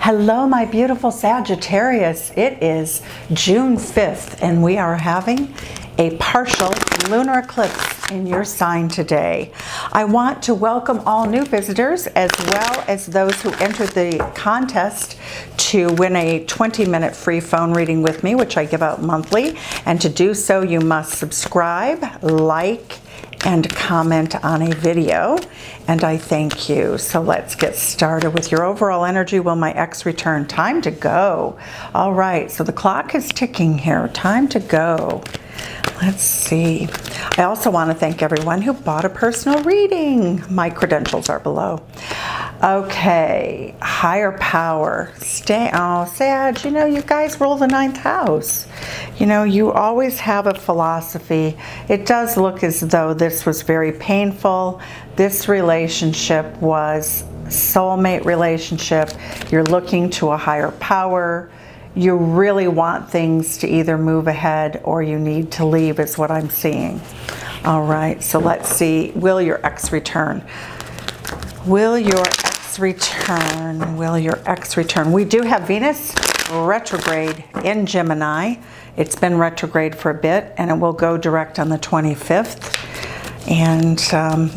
Hello, my beautiful Sagittarius. It is June 5th, and we are having a partial lunar eclipse in your sign today. I want to welcome all new visitors as well as those who entered the contest to win a 20-minute free phone reading with me, which I give out monthly. And to do so, you must subscribe, like, and comment on a video, and I thank you. So let's get started with your overall energy. Will my ex return? Time to go. All right, so the clock is ticking here. Time to go. Let's see. I also want to thank everyone who bought a personal reading. My credentials are below. Okay, higher power. Oh, Sag, you know, you guys rule the 9th house. You know, you always have a philosophy. It does look as though this was very painful. This relationship was soulmate relationship. You're looking to a higher power. You really want things to either move ahead or you need to leave is what I'm seeing. All right, so let's see. Will your ex return? Will your ex return? Will your ex return? We do have Venus retrograde in Gemini. It's been retrograde for a bit and it will go direct on the 25th. And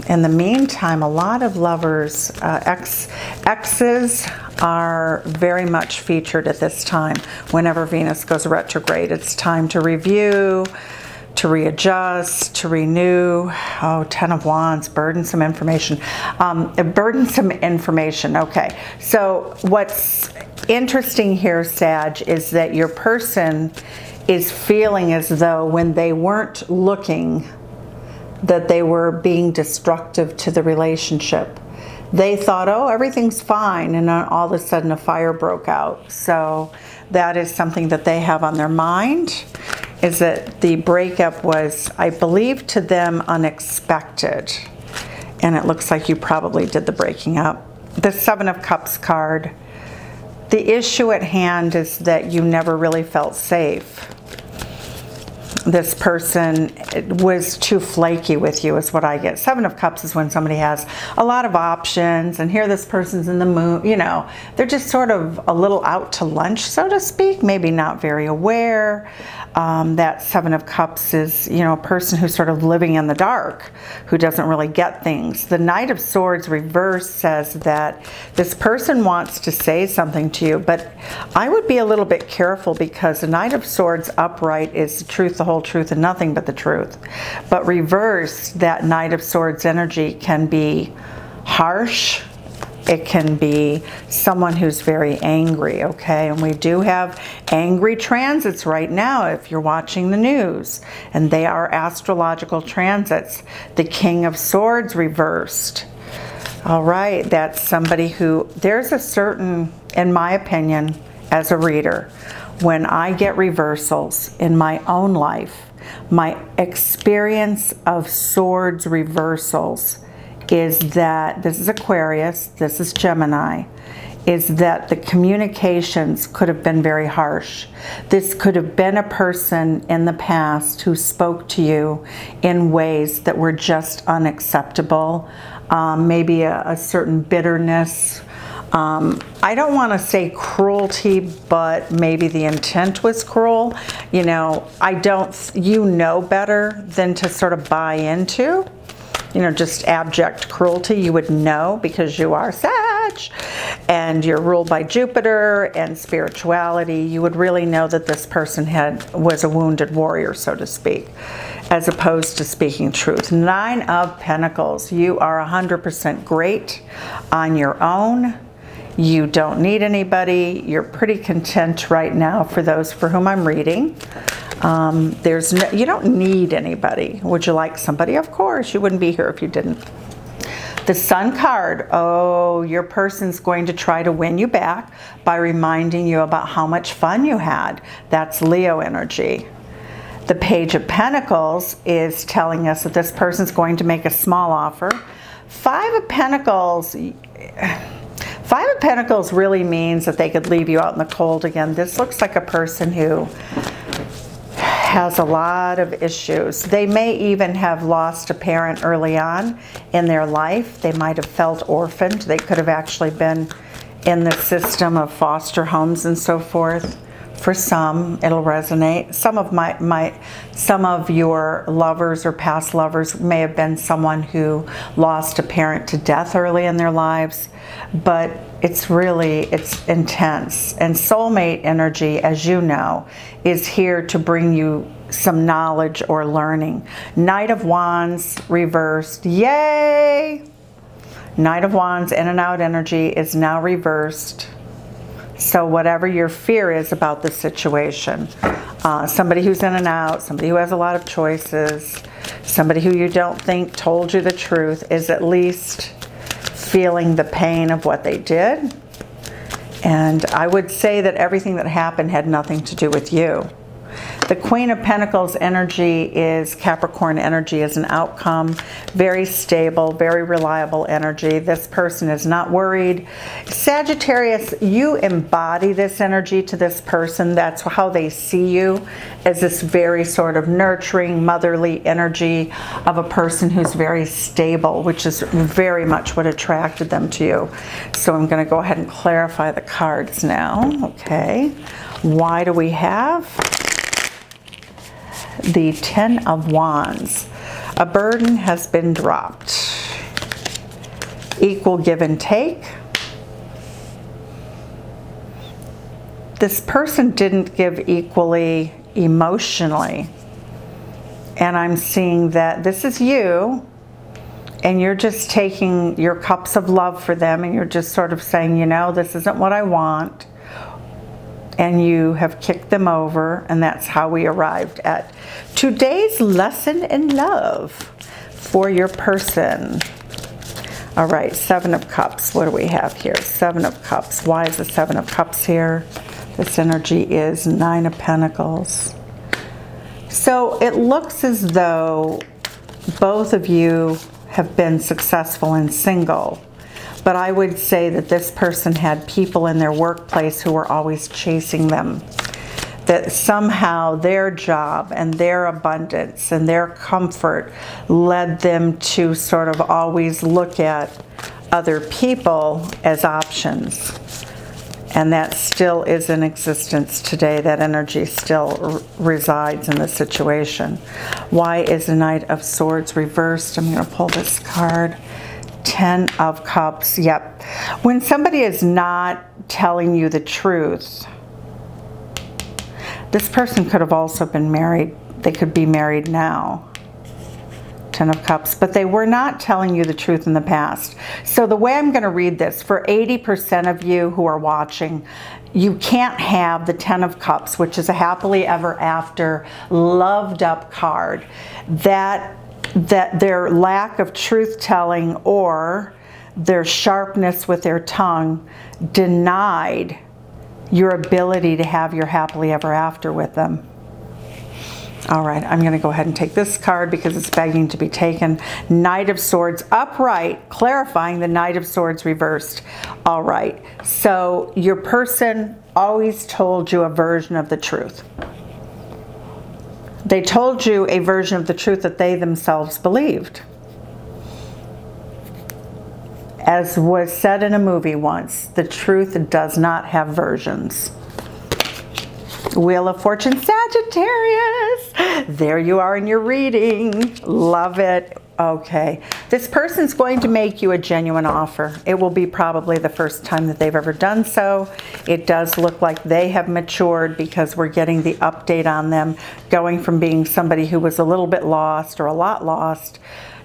in the meantime, a lot of lovers, exes are very much featured at this time. Whenever Venus goes retrograde, it's time to review, to readjust, to renew. Oh, 10 of Wands, burdensome information. Burdensome information, okay. So what's interesting here, Sag, is that your person is feeling as though when they weren't looking, that they were being destructive to the relationship. They thought, oh, everything's fine, and then all of a sudden a fire broke out. So that is something that they have on their mind, is that the breakup was, I believe, to them unexpected. And it looks like you probably did the breaking up. The 7 of Cups card. The issue at hand is that you never really felt safe. This person was too flaky with you is what I get. 7 of Cups is when somebody has a lot of options, and here this person's in the mood, you know, they're just sort of a little out to lunch, so to speak, maybe not very aware. That 7 of Cups is, you know, a person who's sort of living in the dark, who doesn't really get things. The Knight of Swords reverse says that this person wants to say something to you, but I would be a little bit careful because the Knight of Swords upright is the truth, the whole truth, and nothing but the truth. But reverse, that Knight of Swords energy can be harsh. It can be someone who's very angry, okay? And we do have angry transits right now if you're watching the news, and they are astrological transits. The King of Swords reversed. All right, that's somebody who, there's a certain, in my opinion, as a reader, when I get reversals in my own life, my experience of swords reversals is that, this is Aquarius, this is Gemini, is that the communications could have been very harsh. This could have been a person in the past who spoke to you in ways that were just unacceptable, maybe a certain bitterness. I don't want to say cruelty, but maybe the intent was cruel. You know, you know better than to sort of buy into, you know, just abject cruelty. You would know because you are Sag and you're ruled by Jupiter and spirituality. You would really know that this person was a wounded warrior, so to speak, as opposed to speaking truth. 9 of Pentacles. You are 100% great on your own. You don't need anybody. You're pretty content right now for those for whom I'm reading. You don't need anybody. Would you like somebody? Of course, you wouldn't be here if you didn't. The Sun card, oh, your person's going to try to win you back by reminding you about how much fun you had. That's Leo energy. The Page of Pentacles is telling us that this person's going to make a small offer. 5 of Pentacles, 5 of Pentacles really means that they could leave you out in the cold again. This looks like a person who has a lot of issues. They may even have lost a parent early on in their life. They might have felt orphaned. They could have actually been in the system of foster homes and so forth. For some, it'll resonate. Some of your lovers or past lovers may have been someone who lost a parent to death early in their lives, but it's intense. And soulmate energy, as you know, is here to bring you some knowledge or learning. Knight of Wands reversed. Yay! Knight of Wands in and out energy is now reversed. So whatever your fear is about the situation, somebody who's in and out, somebody who has a lot of choices, somebody who you don't think told you the truth, is at least feeling the pain of what they did. And I would say that everything that happened had nothing to do with you. The Queen of Pentacles energy is Capricorn energy, as an outcome. Very stable, very reliable energy. This person is not worried. Sagittarius, you embody this energy to this person. That's how they see you, as this very sort of nurturing, motherly energy of a person who's very stable, which is very much what attracted them to you. So I'm going to go ahead and clarify the cards now. Okay. Why do we have the Ten of Wands? A burden has been dropped. Equal give and take. This person didn't give equally emotionally. And I'm seeing that this is you, and you're just taking your cups of love for them, and you're just sort of saying, you know, this isn't what I want. And you have kicked them over, and that's how we arrived at today's lesson in love for your person. All right, Seven of Cups. What do we have here? Seven of Cups. Why is the Seven of Cups here? This energy is Nine of Pentacles. So it looks as though both of you have been successful and single. But I would say that this person had people in their workplace who were always chasing them. That somehow their job and their abundance and their comfort led them to sort of always look at other people as options. And that still is in existence today. That energy still resides in the situation. Why is the Knight of Swords reversed? I'm going to pull this card. Ten of Cups. Yep. When somebody is not telling you the truth, this person could have also been married. They could be married now. Ten of Cups. But they were not telling you the truth in the past. So the way I'm going to read this, for 80% of you who are watching, you can't have the Ten of Cups, which is a happily ever after, loved up card. That their lack of truth-telling or their sharpness with their tongue denied your ability to have your happily ever after with them. All right, I'm going to go ahead and take this card because it's begging to be taken. Knight of Swords upright, clarifying the Knight of Swords reversed. All right, so your person always told you a version of the truth. They told you a version of the truth that they themselves believed. As was said in a movie once, the truth does not have versions. Wheel of Fortune, Sagittarius. There you are in your reading. Love it. Okay. This person's going to make you a genuine offer. It will be probably the first time that they've ever done so. It does look like they have matured because we're getting the update on them, going from being somebody who was a little bit lost or a lot lost,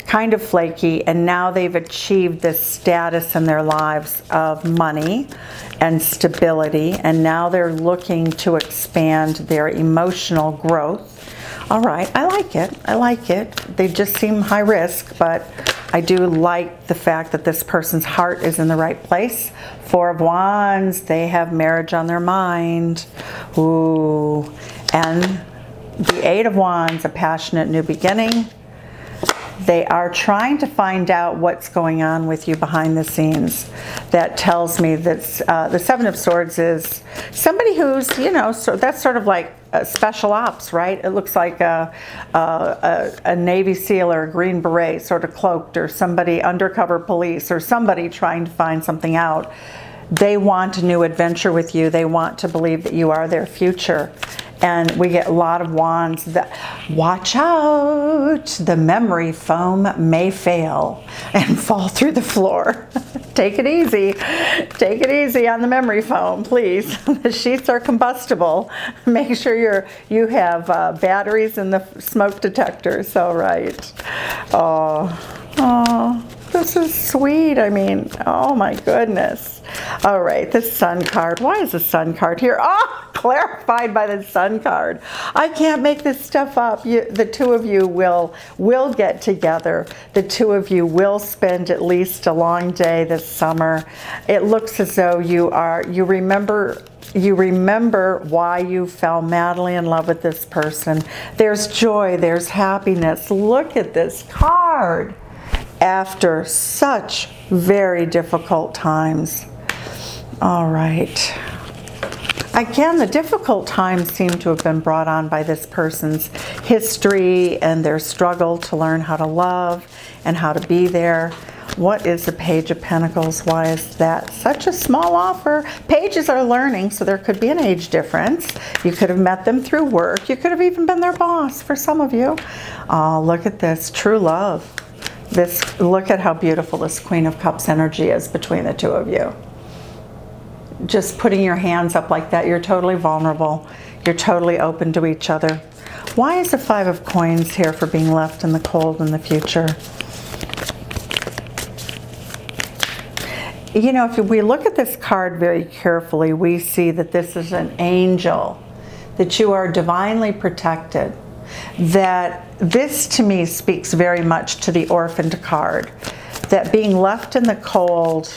kind of flaky, and now they've achieved this status in their lives of money and stability, and now they're looking to expand their emotional growth. All right, I like it. I like it. They just seem high risk, but I do like the fact that this person's heart is in the right place. Four of Wands, they have marriage on their mind. Ooh. And the Eight of Wands, a passionate new beginning. They are trying to find out what's going on with you behind the scenes. That tells me that the Seven of Swords is somebody who's, you know, so that's sort of like special ops, right? It looks like a Navy SEAL or a Green Beret sort of cloaked, or somebody undercover police, or somebody trying to find something out. They want a new adventure with you. They want to believe that you are their future. And we get a lot of wands that, watch out, the memory foam may fail and fall through the floor. Take it easy. Take it easy on the memory foam, please. The sheets are combustible. Make sure you have batteries in the smoke detectors. All right. Oh, this is sweet. I mean, oh my goodness. All right, the Sun card. Why is the Sun card here? Oh, clarified by the Sun card. I can't make this stuff up. The two of you will get together. The two of you will spend at least a long day this summer. It looks as though you remember why you fell madly in love with this person. There's joy, there's happiness. Look at this card. After such very difficult times. All right. Again, the difficult times seem to have been brought on by this person's history and their struggle to learn how to love and how to be there. What is the Page of Pentacles? Why is that such a small offer? Pages are learning, so there could be an age difference. You could have met them through work. You could have even been their boss for some of you. Oh, look at this. True love. Look at how beautiful this Queen of Cups energy is between the two of you. Just putting your hands up like that, you're totally vulnerable. You're totally open to each other. Why is the Five of Coins here for being left in the cold in the future? You know, if we look at this card very carefully, we see that this is an angel, that you are divinely protected. That this to me speaks very much to the orphaned card, that being left in the cold,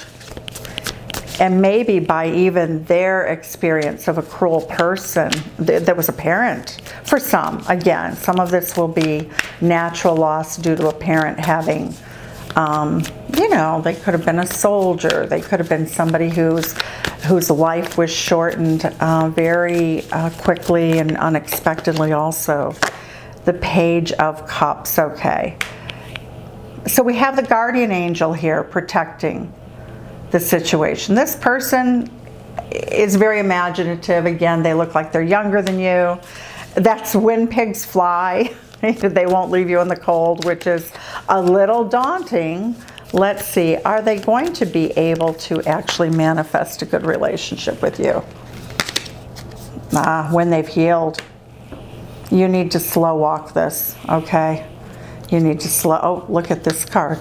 and maybe by even their experience of a cruel person that was a parent for some. Again, some of this will be natural loss due to a parent having, you know, they could have been a soldier, they could have been somebody whose life was shortened very quickly and unexpectedly also. The Page of Cups, okay. So we have the guardian angel here protecting the situation. This person is very imaginative. Again, they look like they're younger than you. That's when pigs fly. They won't leave you in the cold, which is a little daunting. Let's see, are they going to be able to actually manifest a good relationship with you? When they've healed. You need to slow walk this, okay? You need to oh, look at this card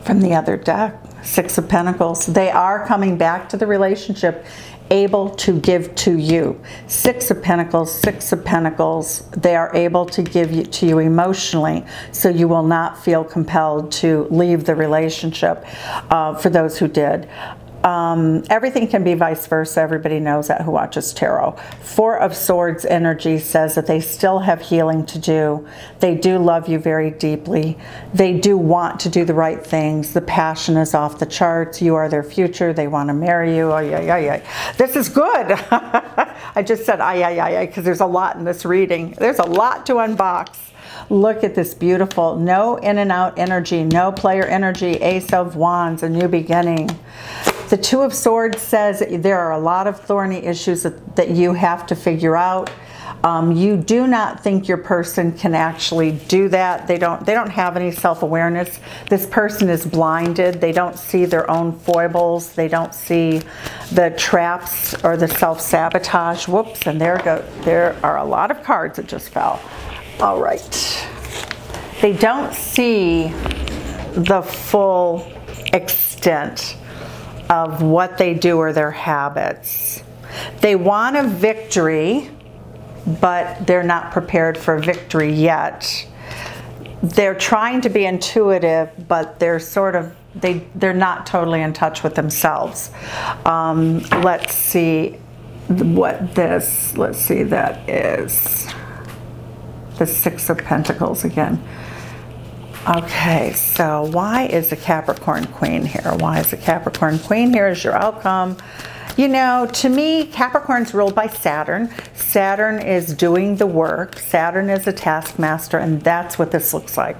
from the other deck. Six of Pentacles. They are coming back to the relationship, able to give to you. Six of Pentacles, Six of Pentacles. They are able to give to you emotionally, so you will not feel compelled to leave the relationship for those who did. Everything can be vice versa. Everybody knows that who watches tarot. Four of Swords energy says that they still have healing to do. They do love you very deeply. They do want to do the right things. The passion is off the charts. You are their future. They want to marry you. Ay, ay, ay, ay. This is good. I just said ay, ay, ay, ay, because there's a lot in this reading. There's a lot to unbox. Look at this beautiful, no in and out energy, no player energy, Ace of Wands, a new beginning. The Two of Swords says there are a lot of thorny issues that you have to figure out. You do not think your person can actually do that. They don't have any self-awareness. This person is blinded. They don't see their own foibles. They don't see the traps or the self-sabotage. Whoops, and there are a lot of cards that just fell. All right. They don't see the full extent of what they do or their habits. They want a victory, but they're not prepared for victory yet. They're trying to be intuitive, but they're sort of, they're not totally in touch with themselves. Let's see what this, let's see, that is the Six of Pentacles again. Okay, so why is the Capricorn Queen here? Why is the Capricorn Queen here as your outcome? You know, to me, Capricorn's ruled by Saturn. Saturn is doing the work. Saturn is a taskmaster, and that's what this looks like.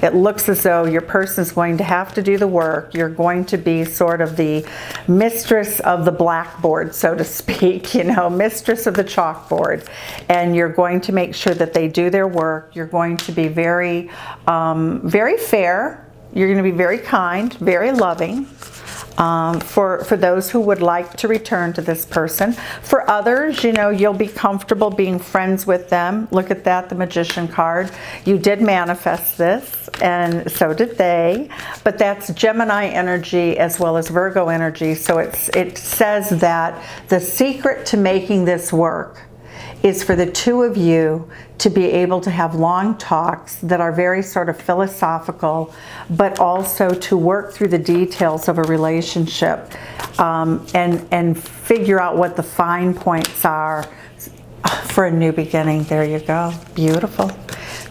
It looks as though your person is going to have to do the work. You're going to be sort of the mistress of the blackboard, so to speak, you know, mistress of the chalkboard. And you're going to make sure that they do their work. You're going to be very, very fair. You're going to be very kind, very loving. For those who would like to return to this person. For others, you know, you'll be comfortable being friends with them. Look at that, the Magician card. You did manifest this, and so did they. But that's Gemini energy as well as Virgo energy. So it says that the secret to making this work is for the two of you to be able to have long talks that are very sort of philosophical, but also to work through the details of a relationship and figure out what the fine points are for a new beginning. There you go. Beautiful.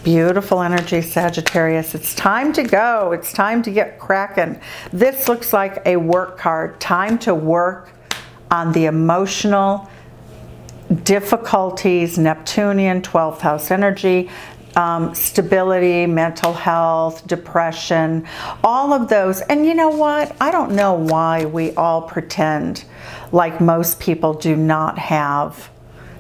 Beautiful energy, Sagittarius. It's time to go. It's time to get cracking. This looks like a work card. Time to work on the emotional difficulties, Neptunian, 12th house energy, stability, mental health, depression, all of those. And you know what? I don't know why we all pretend like most people do not have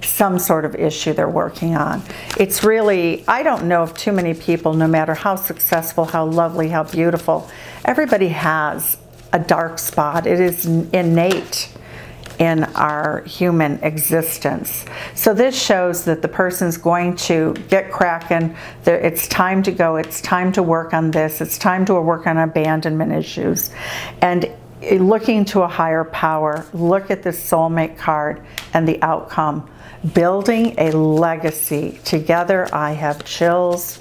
some sort of issue they're working on. It's really, I don't know of too many people, no matter how successful, how lovely, how beautiful, everybody has a dark spot. It is innate in our human existence. So this shows that the person's going to get cracking. It's time to go. It's time to work on this. It's time to work on abandonment issues. And looking to a higher power, look at this soulmate card and the outcome. Building a legacy. Together, I have chills.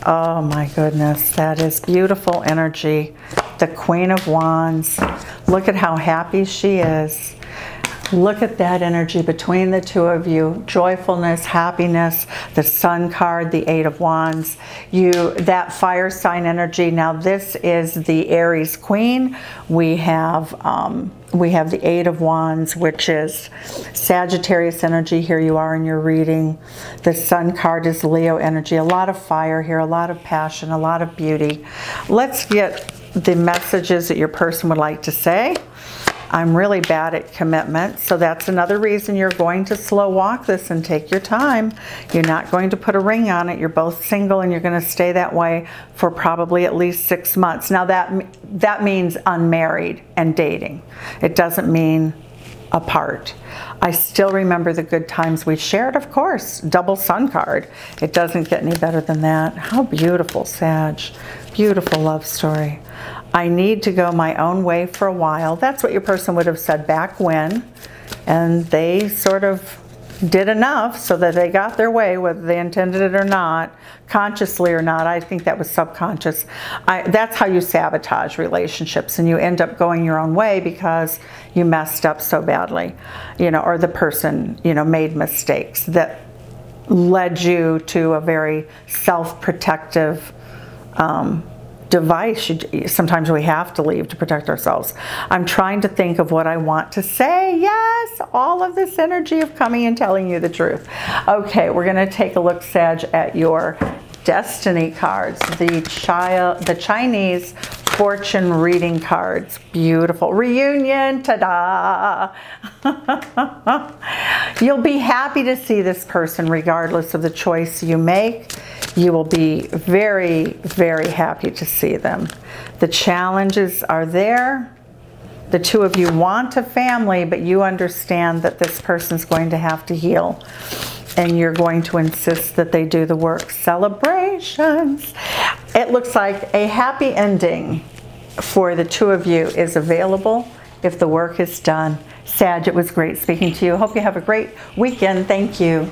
Oh my goodness, that is beautiful energy. The Queen of Wands. Look at how happy she is. Look at that energy between the two of you. Joyfulness, happiness, the Sun card, the Eight of Wands. That fire sign energy. Now this is the Aries Queen. We have the Eight of Wands, which is Sagittarius energy. Here you are in your reading. The Sun card is Leo energy. A lot of fire here, a lot of passion, a lot of beauty. Let's get the messages that your person would like to say. I'm really bad at commitment, so that's another reason you're going to slow walk this and take your time. You're not going to put a ring on it. You're both single and you're going to stay that way for probably at least 6 months. Now that means unmarried and dating. It doesn't mean apart. I still remember the good times we shared, of course. Double Sun card. It doesn't get any better than that. How beautiful, Sag. Beautiful love story. I need to go my own way for a while. That's what your person would have said back when. And they sort of did enough so that they got their way, whether they intended it or not, consciously or not. I think that was subconscious. That's how you sabotage relationships, and you end up going your own way because you messed up so badly, you know, or the person, you know, made mistakes that led you to a very self-protective device. Sometimes we have to leave to protect ourselves. I'm trying to think of what I want to say. Yes, all of this energy of coming and telling you the truth. Okay, we're going to take a look, Sag, at your destiny cards. The Chinese fortune reading cards. Beautiful. Reunion. Ta-da! You'll be happy to see this person regardless of the choice you make. You will be very, very happy to see them. The challenges are there. The two of you want a family, but you understand that this person's going to have to heal. And you're going to insist that they do the work. Celebrations. It looks like a happy ending for the two of you is available if the work is done. Sag, it was great speaking to you. Hope you have a great weekend. Thank you.